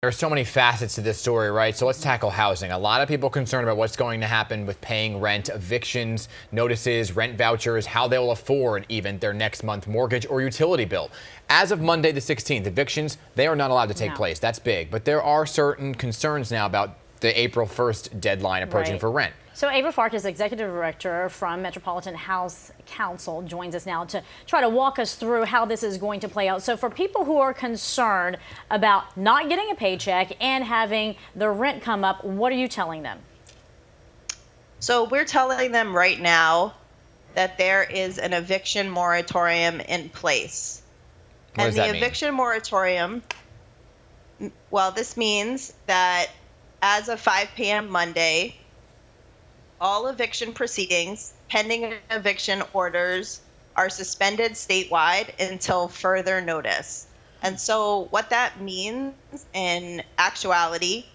There are so many facets to this story, right? So let's tackle housing. A lot of people concerned about what's going to happen with paying rent, evictions, notices, rent vouchers, how they'll afford even their next month mortgage or utility bill. As of Monday the 16th, evictions, they are not allowed to take place. That's big. But there are certain concerns now about the April 1st deadline approaching for rent. So Ava Farkas, executive director from Metropolitan House Council, joins us now to try to walk us through how this is going to play out. So for people who are concerned about not getting a paycheck and having the rent come up, what are you telling them? So we're telling them right now that there is an eviction moratorium in place. What does that mean? Eviction moratorium, well, this means that as of 5 p.m. Monday, all eviction proceedings pending eviction orders are suspended statewide until further notice. And so what that means in actuality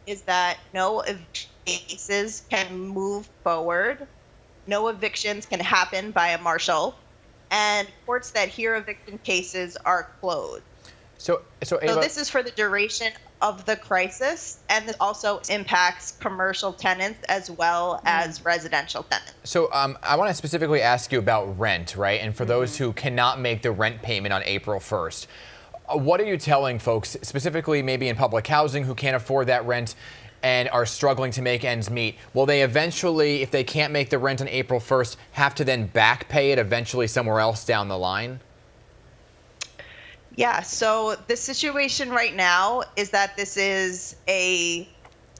is that no eviction cases can move forward, no evictions can happen by a marshal, and courts that hear eviction cases are closed. So Ava, this is for the duration of the crisis, and this also impacts commercial tenants as well as residential tenants. So I want to specifically ask you about rent, right? And for those who cannot make the rent payment on April 1st, what are you telling folks, specifically maybe in public housing, who can't afford that rent and are struggling to make ends meet? Will they eventually, if they can't make the rent on April 1st, have to then back pay it eventually somewhere else down the line? Yeah, so the situation right now is that this is a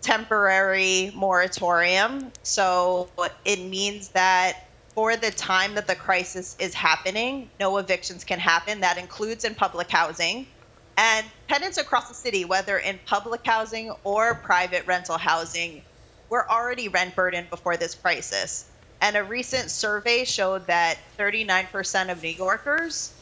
temporary moratorium. So it means that for the time that the crisis is happening, no evictions can happen. That includes in public housing. And tenants across the city, whether in public housing or private rental housing, were already rent burdened before this crisis. And a recent survey showed that 39% of New Yorkers,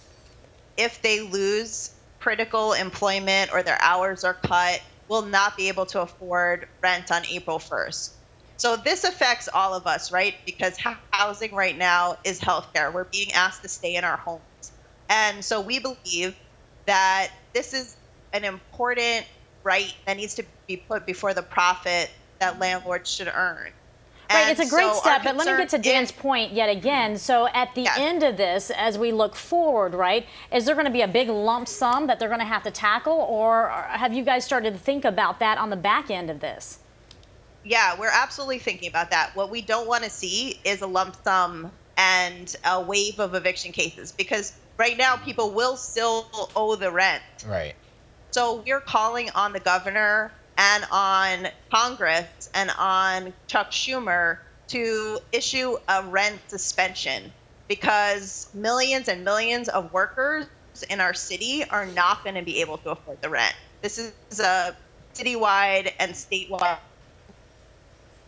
if they lose critical employment or their hours are cut, will not be able to afford rent on April 1st. So this affects all of us, right? Because housing right now is healthcare. We're being asked to stay in our homes. And so we believe that this is an important right that needs to be put before the profit that landlords should earn. Right, it's a great step, but let me get to Dan's point yet again. So at the end of this, as we look forward, right, is there going to be a big lump sum that they're going to have to tackle, or have you guys started to think about that on the back end of this? Yeah, we're absolutely thinking about that. What we don't want to see is a lump sum and a wave of eviction cases, because right now people will still owe the rent. Right. So we're calling on the governor and on Congress and on Chuck Schumer to issue a rent suspension, because millions and millions of workers in our city are not going to be able to afford the rent. This is a citywide and statewide.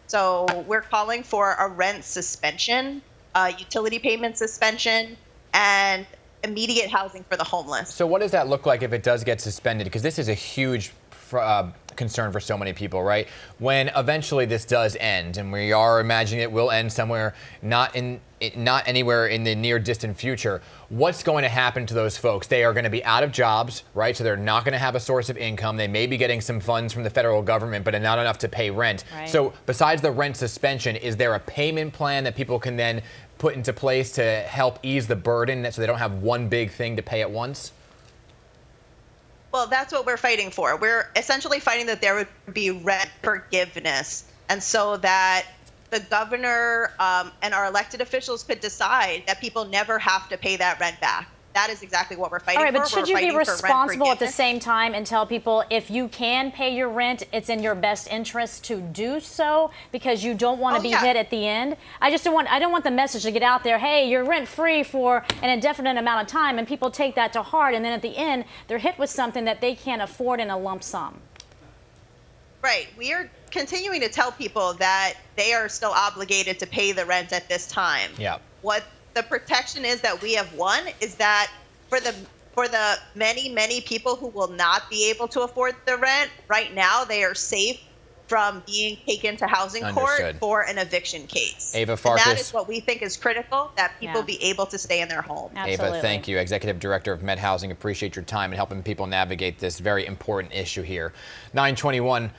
So we're calling for a rent suspension, utility payment suspension, and immediate housing for the homeless. So what does that look like if it does get suspended? Because this is a huge concern for so many people, right? When eventually this does end, and we are imagining it will end somewhere, not anywhere in the near distant future, what's going to happen to those folks? They are going to be out of jobs, right? So they're not going to have a source of income. They may be getting some funds from the federal government, but not enough to pay rent. Right. So besides the rent suspension, is there a payment plan that people can then put into place to help ease the burden so they don't have one big thing to pay at once? Well, that's what we're fighting for. We're essentially fighting that there would be rent forgiveness, and so that the governor and our elected officials could decide that people never have to pay that rent back. That is exactly what we're fighting for. All right, but should you be responsible at the same time and tell people if you can pay your rent, it's in your best interest to do so because you don't want to be hit at the end? I don't want the message to get out there, hey, you're rent free for an indefinite amount of time, and people take that to heart, and then at the end they're hit with something that they can't afford in a lump sum. Right. We are continuing to tell people that they are still obligated to pay the rent at this time. Yeah. What the protection is that we have won is that for the many people who will not be able to afford the rent right now, they are safe from being taken to housing Understood. court for an eviction case. Ava And Farkas. that is what we think is critical, that people Yeah. be able to stay in their home. Absolutely. Ava, thank you. Executive Director of Med Housing. Appreciate your time and helping people navigate this very important issue here. 9:21.